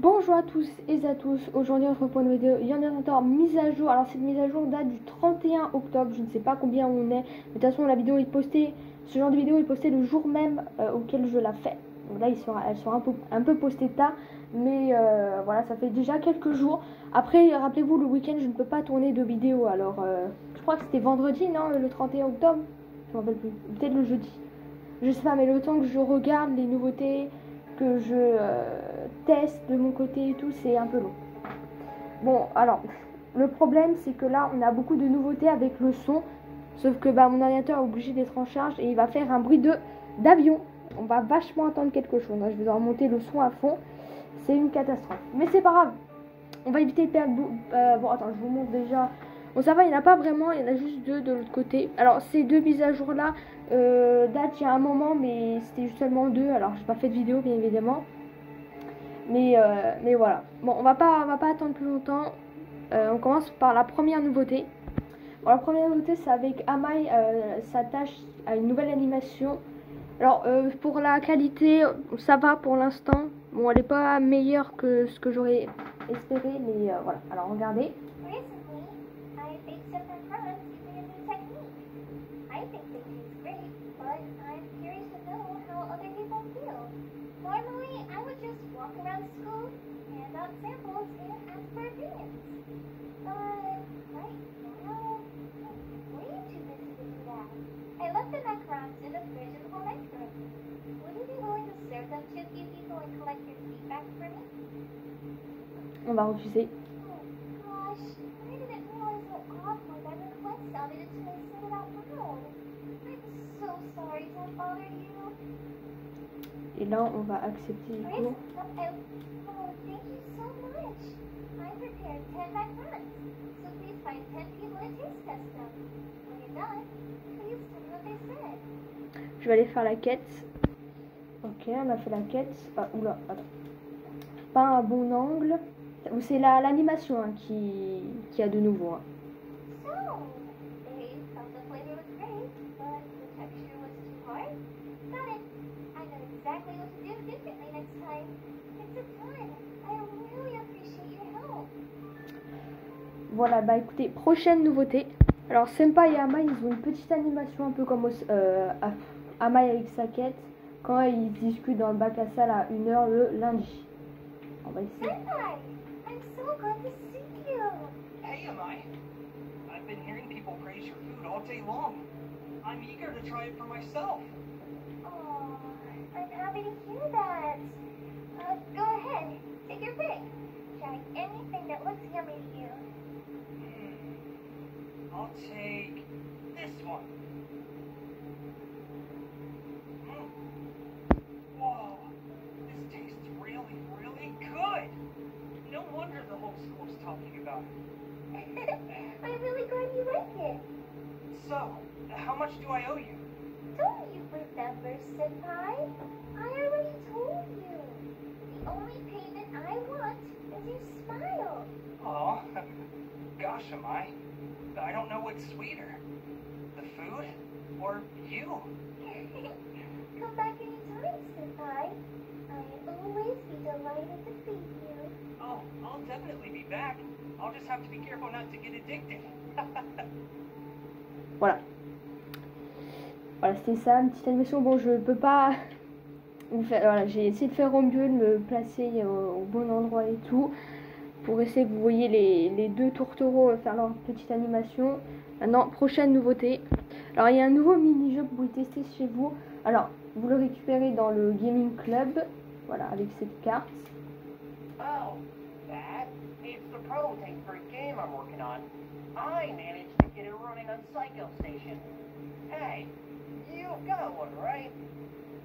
Bonjour à tous et à tous, aujourd'hui on se retrouve pour une vidéo Yann mise à jour. Alors cette mise à jour date du 31 octobre, je ne sais pas combien on est, mais de toute façon la vidéo est postée, ce genre de vidéo est postée le jour même auquel je la fais. Donc là elle sera un peu postée tard, mais voilà, ça fait déjà quelques jours. Après rappelez-vous, le week-end je ne peux pas tourner de vidéo, alors je crois que c'était vendredi, non, le 31 octobre, je ne me rappelle plus, peut-être le jeudi. Je sais pas, mais le temps que je regarde les nouveautés, que je teste de mon côté et tout, c'est un peu long. Bon, alors, le problème, c'est que là, on a beaucoup de nouveautés avec le son. Sauf que mon ordinateur est obligé d'être en charge et il va faire un bruit d'avion. On va vachement entendre quelque chose. Je vais devoir monter le son à fond. C'est une catastrophe. Mais c'est pas grave. On va éviter de perdre... bon, attends, je vous montre déjà... Bon, ça va, il n'y en a pas vraiment, il y en a juste deux de l'autre côté. Alors, ces deux mises à jour là datent il y a un moment, mais c'était seulement deux. Alors, j'ai pas fait de vidéo, bien évidemment. Mais voilà. Bon, on va pas attendre plus longtemps. On commence par la première nouveauté. Bon, la première nouveauté, c'est avec Amai s'attache à une nouvelle animation. Alors, pour la qualité, ça va pour l'instant. Bon, elle n'est pas meilleure que ce que j'aurais espéré, mais voilà. Alors, regardez. Normally, I would just walk around school, hand out samples, and ask for opinions. But right now, I'm way too busy to do that. I left the macarons in the fridge in the whole next room. Would you be willing to serve them to a few people and collect your feedback for me? On va refuser. Oh gosh, I didn't realize how awkward that request sounded until I said it out loud. I'm so sorry to have bothered you. Et là, on va accepter du coup. Oh, thank you so much. I prepared 10 macarons, so please find 10 people to taste test them. When you're done, please tell me what they said. Je vais aller faire la quête. Ok, on a fait la quête. Ah, oula, attends. Pas un bon angle. C'est l'animation qui a de nouveau. Hein. So, they thought the flavor was great, but the texture was too hard? Got it. I know exactly what to do differently next time. It's a ton. I really appreciate your help. Voilà, bah écoutez, prochaine nouveauté. Alors Senpai et Amai, ils ont une petite animation un peu comme Amai avec sa quête, quand ils discutent dans le bac à salle à 1h le lundi. On va essayer. Senpai, I'm so glad to see you. Hey, Amai. I've been hearing people praise your food all day long. I'm eager to try it for myself. Oh, I'm happy to hear that. Go ahead, take your pick. Try anything that looks yummy to you. I'll take this one. Whoa, this tastes really, really good. No wonder the whole school's talking about it. I'm really glad you like it. So, how much do I owe you? Don't you remember, Senpai? I already told you. The only payment I want is your smile. Aw, gosh, Amai. I don't know what's sweeter, the food or you. Come back anytime, Senpai. I'll always be delighted to feed you. Oh, I'll definitely be back. I'll just have to be careful not to get addicted. Voilà. Voilà, c'était ça, une petite animation. Bon, je peux pas vous faire. Voilà, j'ai essayé de faire au mieux, de me placer au bon endroit et tout, pour essayer que vous voyez les deux tourtereaux faire leur petite animation. Maintenant, prochaine nouveauté. Alors, il y a un nouveau mini-jeu que vous pouvez tester chez vous. Alors, vous le récupérez dans le Gaming Club. Voilà, avec cette carte. Oh, that? It's the prototype for a game I'm working on. I managed to get it running on Psycho Station. Hey, you've got one, right?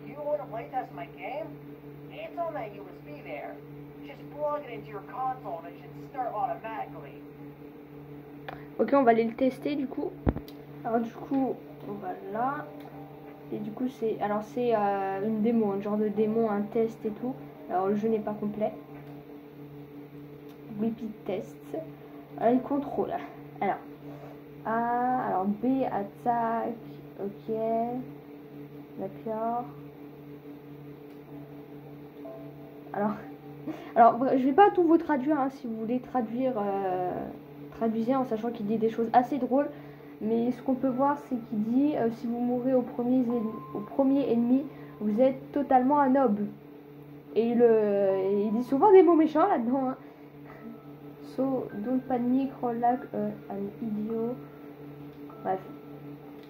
You want to playtest my game? It's on that USB there. Just plug it into your console and it should start automatically. Ok, on va aller le tester du coup. Alors du coup, on va là. Et du coup, c'est une démo, un genre de démo, un test et tout. Alors le jeu n'est pas complet. Repeat test. Alors, il contrôle. Alors A, alors B, attaque. Ok. D'accord. Alors, Alors, je vais pas tout vous traduire, hein, si vous voulez traduire, traduisez en sachant qu'il dit des choses assez drôles. Mais ce qu'on peut voir, c'est qu'il dit si vous mourrez au premier ennemi, vous êtes totalement un nob. Et il dit souvent des mots méchants là-dedans. Hein. So, don't panic, roll like an idiot. Bref.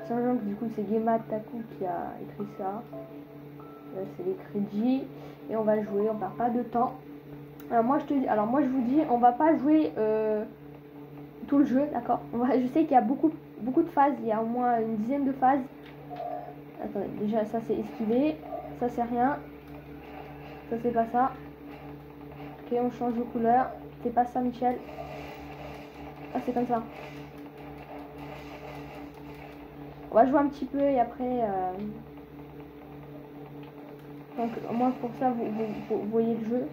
Sachant que du coup, c'est Gema Taku qui a écrit ça. Là, c'est les crédits. Et on va jouer, on perd pas de temps. Alors moi je vous dis, on va pas jouer tout le jeu, d'accord. Je sais qu'il y a beaucoup de phases, il y a au moins une dizaine de phases. Attendez, déjà ça c'est esquiver, ça c'est rien, ça c'est pas ça. Ok, on change de couleur, c'est pas ça Michel. Ah c'est comme ça. On va jouer un petit peu et après donc au moins pour ça vous voyez le jeu.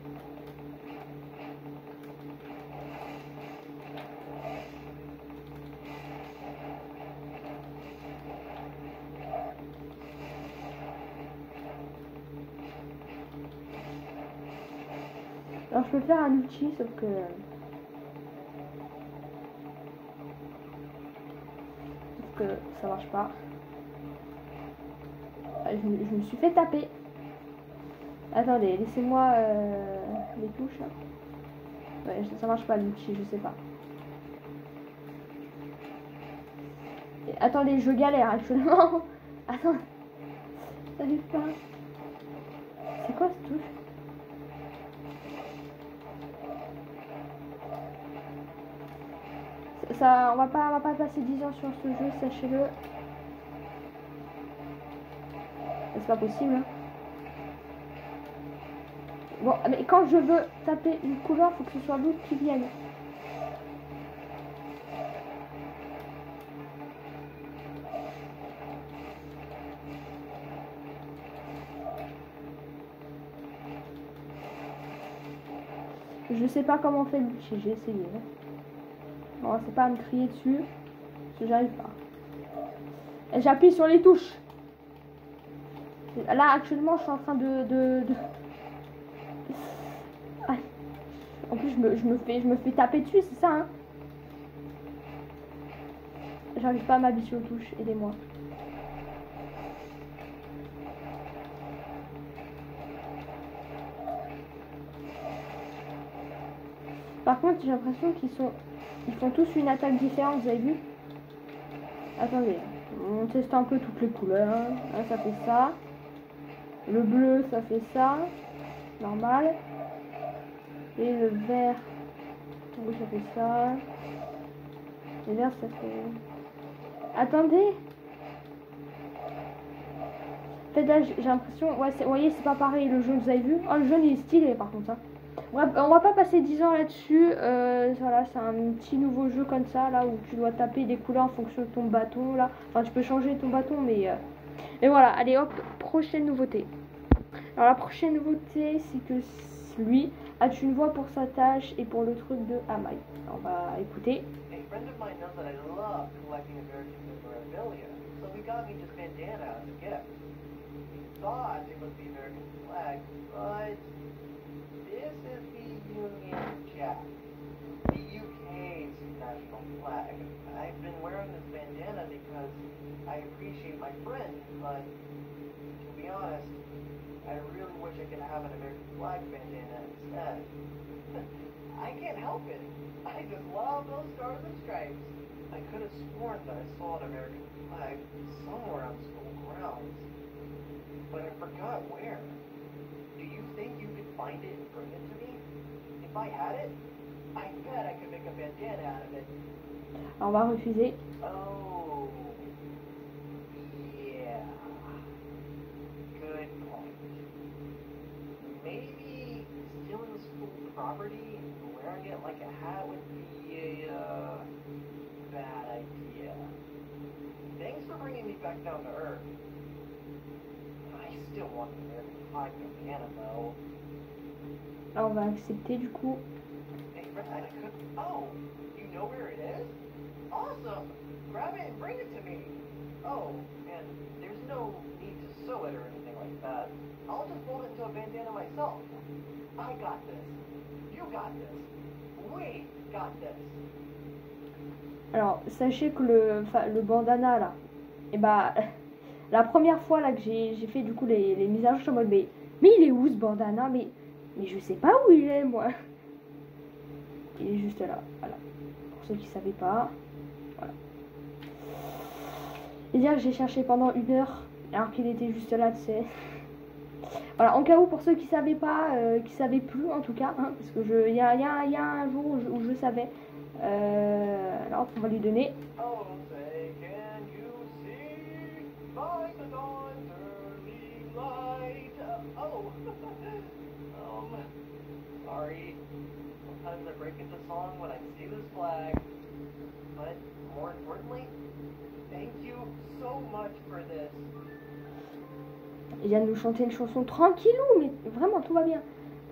Alors je peux faire un outil sauf que ça marche pas. Je me suis fait taper. Attendez, laissez-moi les touches. Là. Ouais, ça marche pas l'outil, je sais pas. Et, attendez, je galère actuellement. Attends, ça arrive pas. C'est quoi cette touche? Ça, on va pas passer 10 ans sur ce jeu, sachez-le. C'est pas possible. Hein. Bon, mais quand je veux taper une couleur, faut que ce soit l'autre qui vienne. Je sais pas comment on fait l'outil, j'ai essayé. Hein. Bon, c'est pas à me crier dessus, parce que j'arrive pas. Et j'appuie sur les touches. Là, actuellement, je suis en train de... Ah. En plus, je me fais taper dessus, c'est ça, hein. J'arrive pas à m'habituer aux touches, aidez-moi. Par contre, j'ai l'impression ils font tous une attaque différente, vous avez vu? Attendez, on teste un peu toutes les couleurs. Là, ça fait ça. Le bleu, ça fait ça. Normal. Et le vert, oui, ça fait ça. Le vert, ça fait... Attendez. En fait, là, j'ai l'impression... Ouais, vous voyez, c'est pas pareil, le jaune, vous avez vu? Oh, le jaune, il est stylé, par contre, hein. Ouais, on va pas passer 10 ans là-dessus. Voilà, c'est un petit nouveau jeu comme ça, là, où tu dois taper des couleurs en fonction de ton bâton, là. Enfin, tu peux changer ton bâton, mais voilà. Allez, hop, prochaine nouveauté. Alors, la prochaine nouveauté, c'est que lui, as-tu une voix pour sa tâche et pour le truc de Amai. On va écouter. A friend of mine knows that I love collecting American memorabilia, so he got me this bandana as a gift. He thought it was the American flag, but this is the Union Jack, the UK's national flag. I've been wearing this bandana because I appreciate my friend, but to be honest, I really wish I could have an American flag bandana instead. I can't help it. I just love those stars and stripes. I could have sworn that I saw an American flag somewhere on school grounds, but I forgot where. Do you think you could find it and bring it to me? If I had it, I bet I could make a bandana out of it. Alors, on va refuser. Oh, yeah. Good point. Maybe stealing school property and wearing it like a hat would be a bad idea. Thanks for bringing me back down to earth. I still want the American flag bandana though. Alors, on va accepter du coup. Hey, I could. Oh, you know where it is? Awesome! Grab it and bring it to me. Oh, and there's no need to sew it or anything like that. I'll just fold it into a bandana myself. I got this. You got this. We got this. Alors, sachez que le bandana là, et bah, la première fois là que j'ai fait du coup les mises à jour, je suis en mode, mais il est où ce bandana? Mais je sais pas où il est, moi. Il est juste là, voilà. Pour ceux qui savaient pas, voilà. Et dire que j'ai cherché pendant 1 heure, alors qu'il était juste là, tu sais. Voilà, en cas où, pour ceux qui savaient pas, qui savaient plus en tout cas, hein, parce que il y a un jour où je savais. Alors, on va lui donner. Oh, say, can you see by the dawn's early light? Oh, sorry. Sometimes I break into song when I see this flag. But more importantly, thank you so much for this. Il vient de nous chanter une chanson tranquillou, mais vraiment tout va bien.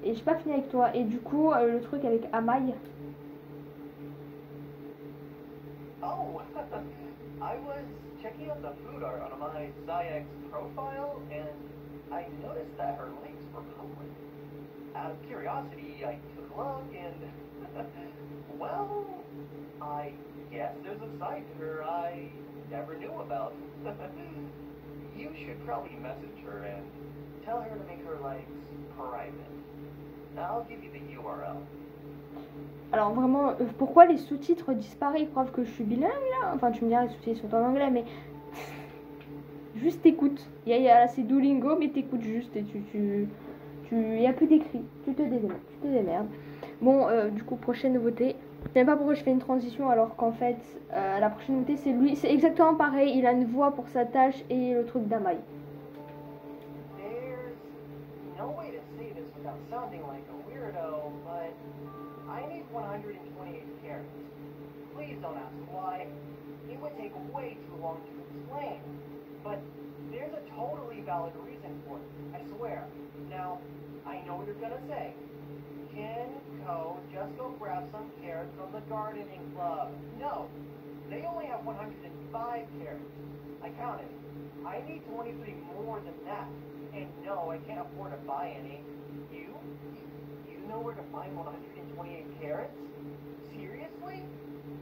Et j'ai pas fini avec toi. Et du coup, le truc avec Amai. Oh, I was checking out the food art on my Zayx profile, and I noticed that her legs were public. Out of curiosity, I took a look, and, well, I guess there's a side to her I never knew about. You should probably message her and tell her to make her legs private. I'll give you the URL. Alors vraiment, pourquoi les sous-titres disparaissent? Ils croient que je suis bilingue là? Enfin, tu me diras, les sous-titres sont en anglais, mais juste t'écoutes. C'est Duolingo, mais t'écoutes juste et il y a plus d'écrit. Tu te démerdes. Bon, du coup, prochaine nouveauté. Je sais même pas pourquoi je fais une transition alors qu'en fait, la prochaine nouveauté c'est lui. C'est exactement pareil. Il a une voix pour sa tâche et le truc d'Amai. There's no way to say this without sounding like a weirdo, but I need 128 carats. Please don't ask why. It would take way too long to explain. But there's a totally valid reason for it, I swear. Now, I know what you're gonna say. Can Ko just go grab some carrots from the gardening club? No, they only have 105 carrots. I counted. I need 23 more than that. And no, I can't afford to buy any. You know where to find 128 carrots? Seriously?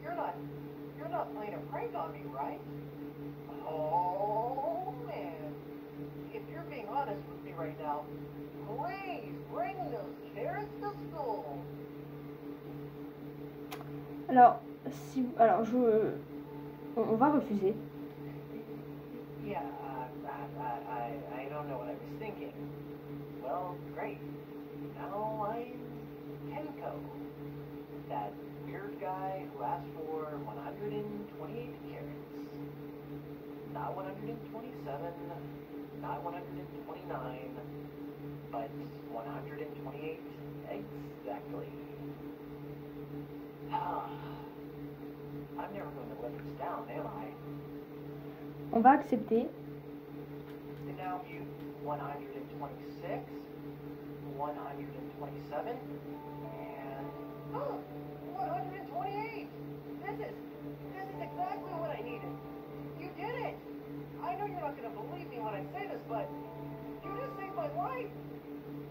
You're not playing a prank on me, right? Oh man. If you're being honest with me right now, please bring those carrots to school. Alors, on va refuser. Yeah, I don't know what I was thinking. Well, great. Now I'm Kenko. That weird guy who asked for 128 carrots. Not 127, not 129, but 128 exactly. I'm never going to let this down, am I? On va accepter. And now you 126, 127, and 128. This is exactly what I needed. You did it. I know you're not going to believe me when I say this, but you just saved my life.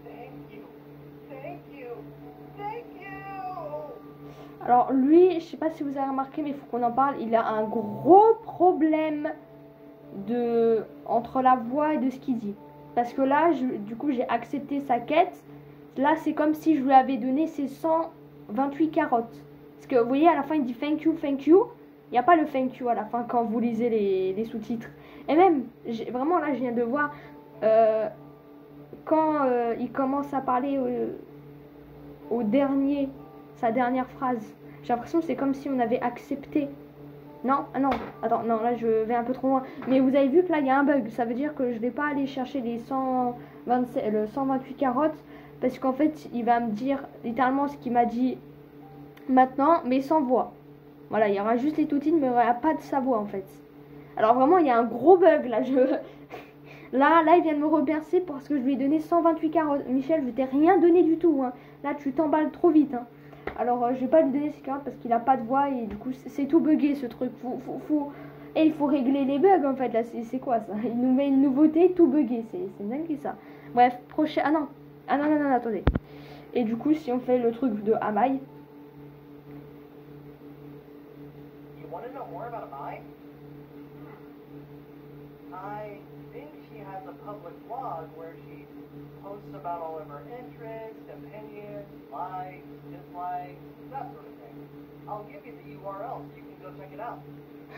Thank you. Thank you. Thank you. Alors lui, je sais pas si vous avez remarqué, mais il faut qu'on en parle. Il a un gros problème entre la voix et de ce qu'il dit. Parce que là, du coup, j'ai accepté sa quête. Là, c'est comme si je lui avais donné ses 128 carottes. Parce que vous voyez, à la fin, il dit thank you, thank you. Il n'y a pas le thank you à la fin quand vous lisez les sous-titres. Et même, vraiment là, je viens de voir quand il commence à parler au dernier, sa dernière phrase. J'ai l'impression que c'est comme si on avait accepté. Non, ah non, attends, non, là je vais un peu trop loin. Mais vous avez vu que là il y a un bug. Ça veut dire que je vais pas aller chercher les 128 carottes. Parce qu'en fait, il va me dire littéralement ce qu'il m'a dit maintenant, mais sans voix. Voilà, il y aura juste les toutines, mais il n'y aura pas de sa voix en fait. Alors vraiment, il y a un gros bug là. Là, il vient de me remercier parce que je lui ai donné 128 carottes. Michel, je t'ai rien donné du tout. Hein. Là, tu t'emballes trop vite. Hein. Alors, je vais pas lui donner ces carottes parce qu'il a pas de voix et du coup, c'est tout bugué ce truc. Et il faut régler les bugs en fait. Là, c'est quoi ça? Il nous met une nouveauté tout bugué. C'est dingue ça. Bref, prochain. Ah non, attendez. Et du coup, si on fait le truc de Amai, You want to know more about Amai? I think she has a public blog where she posts about all of her interests, opinions, likes, dislikes, that sort of thing. I'll give you the URL so you can go check it out.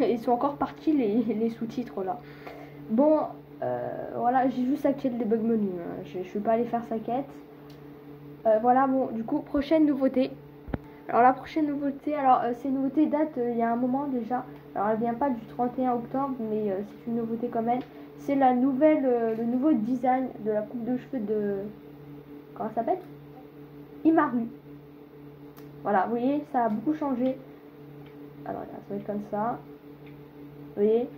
ils sont encore partis les sous-titres là. Bon, voilà, j'ai juste activé le debug menu. Hein. Je suis pas allé faire sa quête. Voilà, bon, du coup, prochaine nouveauté. Alors la prochaine nouveauté, alors ces nouveautés datent il y a un moment déjà. Alors elle vient pas du 31 octobre, mais c'est une nouveauté quand même. C'est la nouvelle, le nouveau design de la coupe de cheveux de... Comment ça s'appelle? Imaru. Voilà, vous voyez, ça a beaucoup changé. Alors là, ça va être comme ça. Vous voyez,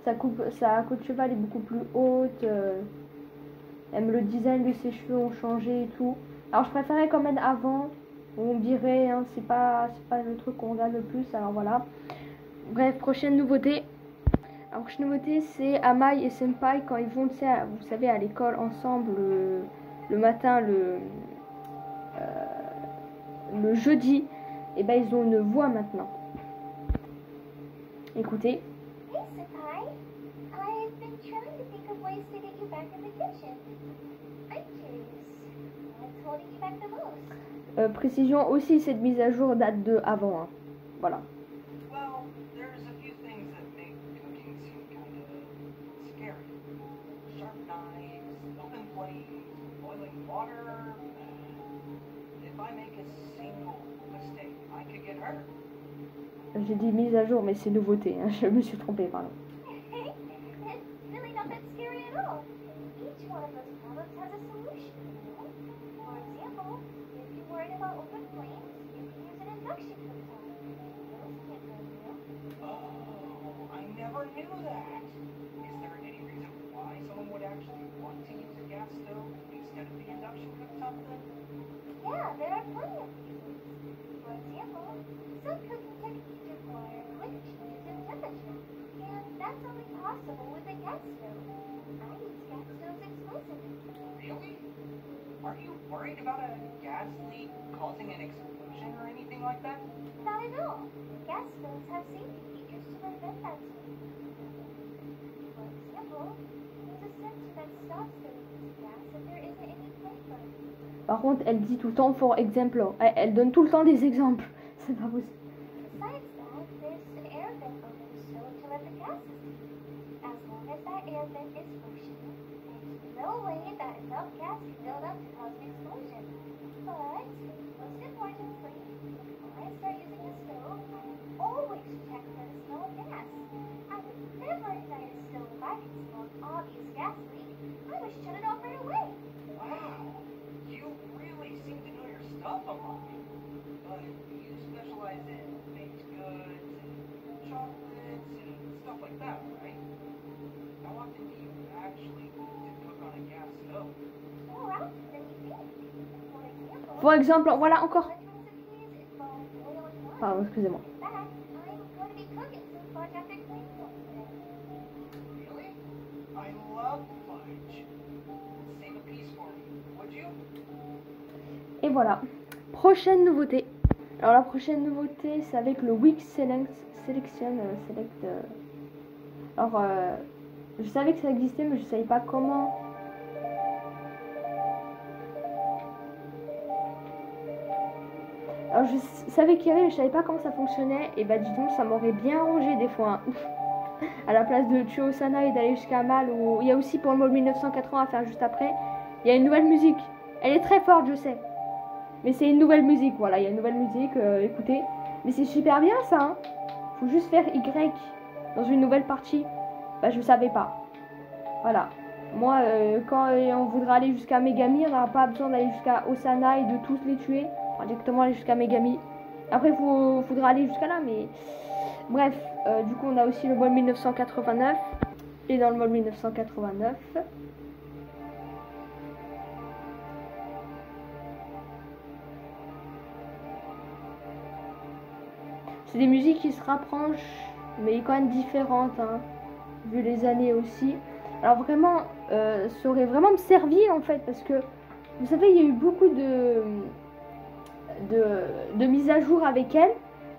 sa coupe de cheval est beaucoup plus haute. Même le design de ses cheveux ont changé et tout. Alors je préférais quand même avant. On dirait, hein, c'est pas le truc qu'on regarde le plus. Alors voilà. Bref, prochaine nouveauté. Alors prochaine nouveauté, c'est Amai et Senpai quand ils vont, vous savez, à l'école ensemble le matin, le jeudi. Et ben ils ont une voix maintenant. Écoutez. Hey, Senpai. I've been trying to think of ways to get you back in the kitchen. I'm curious. What's holding you back the most? Précision aussi, cette mise à jour date de avant. Hein. Voilà. Well, there's a few things that make cooking seem kind of scary. Sharp knives, open flames, boiling water. If I make a single mistake, I could get hurt. J'ai dit mise à jour, mais c'est nouveauté. Hein. Je me suis trompée, pardon. It's really not that scary at all. Each one of those problems has a solution. For example, if you're worried about open flames, you can use an induction cooktop. Those can't hurt you. Oh, I never knew that. Is there any reason why someone would actually want to use a gas stove instead of the induction cooktop then? Yeah, there are plenty of reasons. For example, some cooking techniques require quick changes in temperature, and that's only possible with a gas stove. I use gas stoves exclusively. Really? Are you worried about a gas leak causing an explosion or anything like that? Not at all. Gas stoves have safety features to prevent that sort of thing. For example, there's a sensor that stops the release of gas if there isn't any flame burning. Par contre, elle dit tout le temps for example. Elle donne tout le temps des exemples. C'est pas possible. Besides that, there's an air vent over the stove to let the gas escape. As long as that air vent is functioning, there's no way that enough gas can build up to cause an explosion. But, most importantly, before I start using the stove, I always check for the smell of gas. I would never ignite a stove if I can smell an obvious gas leak. I would shut it off right away. Wow, you really seem to know your stuff a lot. But you specialize in baked goods and chocolates and stuff like that, right? How often do you actually need to cook on a gas stove? More often than you think. For example, For exemple, voilà encore. some recipes involve oil and wine. Pardon, excusez-moi. In fact, I'm going to be cooking some fudge after cleaning one today. Really? I love fudge. Save a piece for me, would you? Et voilà. Prochaine nouveauté. Alors la prochaine nouveauté, c'est avec le Week Selection. Alors, je savais que ça existait, mais je savais pas comment. Alors je savais qu'il y avait, mais je savais pas comment ça fonctionnait. Et bah dis donc, ça m'aurait bien arrangé des fois. Hein. À la place de tuer Osana et d'aller jusqu'à Mal, où il y a aussi pour le mode 1980 à faire juste après, il y a une nouvelle musique. Elle est très forte, je sais. Mais c'est une nouvelle musique, voilà, il y a une nouvelle musique, écoutez. Mais c'est super bien ça, hein. Faut juste faire Y dans une nouvelle partie. Bah je savais pas. Voilà. Moi, quand on voudra aller jusqu'à Megami, on n'aura pas besoin d'aller jusqu'à Osana et de tous les tuer. On va directement aller jusqu'à Megami. Après, il faudra aller jusqu'à là, mais... Bref, du coup, on a aussi le mode 1989. Et dans le mode 1989... c'est des musiques qui se rapprochent, mais quand même différentes, hein, vu les années aussi. Alors vraiment, ça aurait vraiment me servi en fait, parce que vous savez, il y a eu beaucoup de mises à jour avec elle.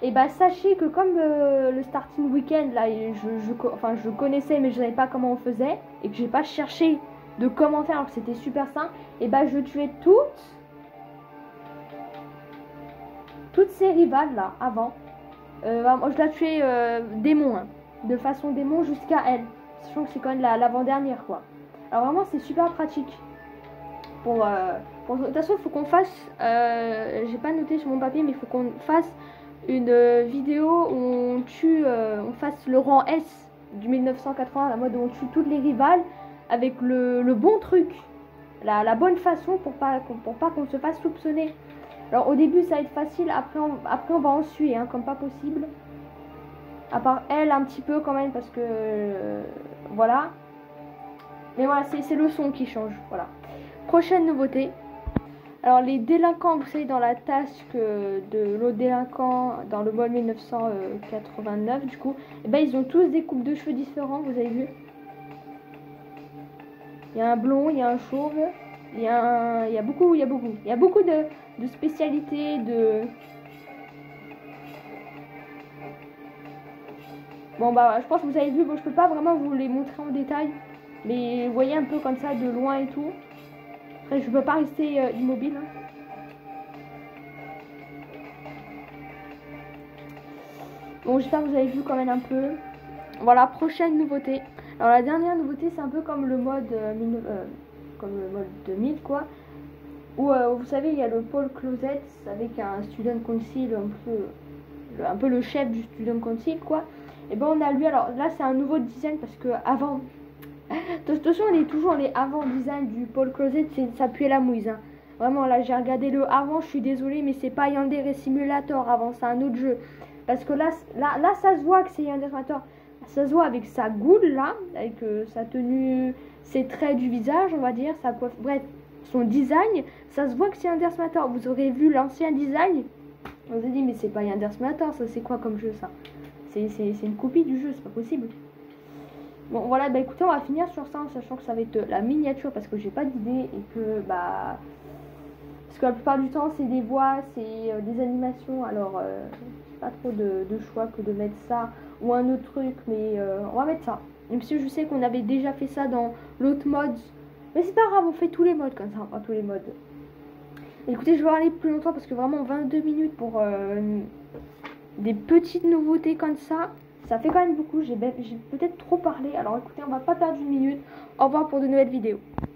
Et bah sachez que comme le starting weekend là, je connaissais mais je savais pas comment on faisait et que j'ai pas cherché de comment faire alors que c'était super simple. Et bah je tuais toutes ces rivales là avant. Moi je la tuais démon, hein, de façon démon jusqu'à elle. Sachant que c'est quand même l'avant-dernière quoi. Alors vraiment c'est super pratique. De toute façon il faut qu'on fasse, j'ai pas noté sur mon papier mais il faut qu'on fasse une vidéo où on fasse le rang S du 1980, la mode où on tue toutes les rivales avec le bon truc, la bonne façon pour pas qu'on se fasse soupçonner. Alors au début ça va être facile, après on va en suer hein, comme pas possible. À part elle un petit peu quand même parce que voilà. Mais voilà, c'est le son qui change, voilà. Prochaine nouveauté. Alors les délinquants, vous savez, dans la task de l'autre délinquant dans le mode 1989 du coup, et ben ils ont tous des coupes de cheveux différents, vous avez vu. Il y a un blond, il y a un chauve, il y a beaucoup de spécialités, Bon bah je pense que vous avez vu, bon je peux pas vraiment vous les montrer en détail, mais vous voyez un peu comme ça de loin et tout. Après je peux pas rester immobile hein. Bon j'espère que vous avez vu quand même un peu. Voilà, prochaine nouveauté. Alors la dernière nouveauté c'est un peu comme le mode 2000 quoi. Où vous savez il y a le pôle closet avec un student council un peu le chef du student council quoi. Et ben on a lui, alors là c'est un nouveau design parce que avant de toute façon on est toujours les avant design du pôle closet, ça puait la mouise hein. Vraiment là j'ai regardé le avant, je suis désolée mais c'est pas Yandere Simulator avant, c'est un autre jeu. Parce que là ça se voit que c'est Yandere Simulator. Ça se voit avec sa goule là, avec sa tenue, ses traits du visage on va dire, sa coiffe, bref, son design, ça se voit que c'est Yandere Simulator. Vous aurez vu l'ancien design, on vous a dit mais c'est pas Yandere Simulator, ça c'est quoi comme jeu ça? C'est une copie du jeu, c'est pas possible. Bon voilà, bah écoutez, on va finir sur ça en sachant que ça va être la miniature parce que j'ai pas d'idée et que bah parce que la plupart du temps c'est des voix, c'est des animations, alors j'ai pas trop de choix que de mettre ça ou un autre truc, mais on va mettre ça. Même si je sais qu'on avait déjà fait ça dans l'autre mode, mais c'est pas grave, on fait tous les modes comme ça, enfin tous les modes. Écoutez, je vais aller plus longtemps parce que vraiment 22 minutes pour des petites nouveautés comme ça fait quand même beaucoup. J'ai peut-être trop parlé. Alors écoutez, on va pas perdre une minute. Au revoir pour de nouvelles vidéos.